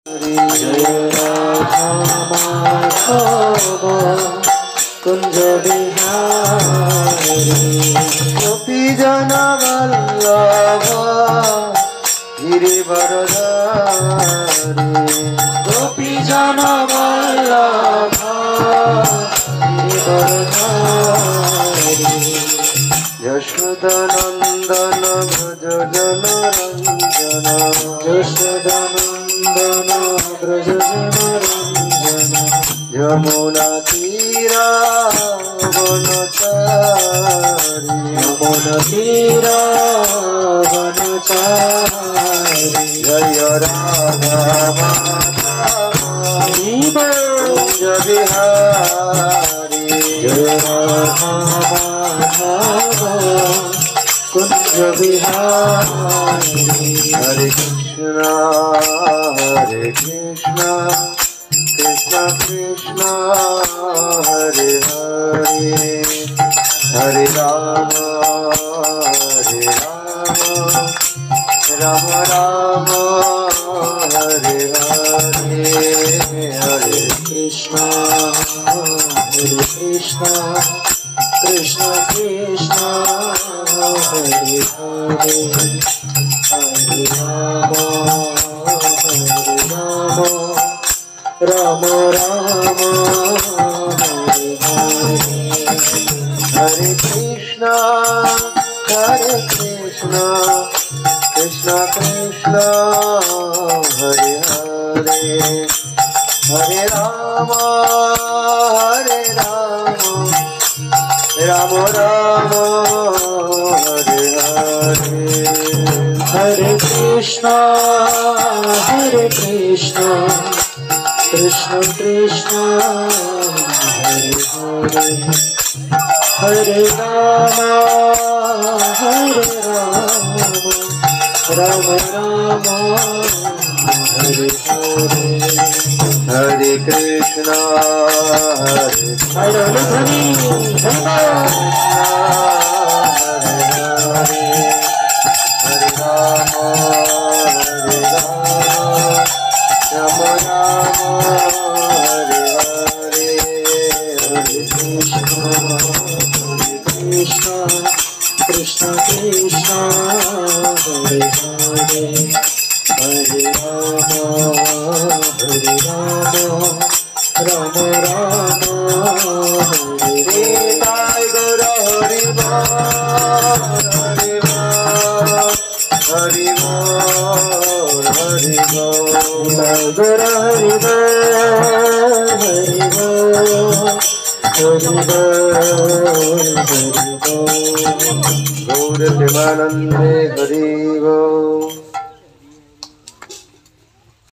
जय राधा माधव कुंज बिहारी गोपी जन वल्लभ गिरिवरधारी गोपी जन वल्लभ गिरिवरधारी यशोदानंदन भज जन रंजन यशोदानंदन ब्रज जन रंजन यमुना तीरा वनचारी यमुना तीरा वनचारी जय राधा माधव कुंज बिहारी जय राधा माधव कुंज बिहारी हरे कृष्णा कृष्ण कृष्ण हरे हरे हरे राम राम राम हरे हरे हरे कृष्ण कृष्ण कृष्ण हरे हरे हरे राम राम राम हरे हरे हरे कृष्ण कृष्ण कृष्ण हरे हरे हरे राम राम राम हरे हरे हरे कृष्ण कृष्ण कृष्ण हरे हरे हरे राम राम राम हरे हरे हरे कृष्ण हरे हरे राम राम राम हरे हरे हरे कृष्ण कृष्ण कृष्ण हरे हरे हरे राम राम राम हरे ताय गौर हरि हरि हरि गौर हरि गौर प्रेमानंदे हरि गौर।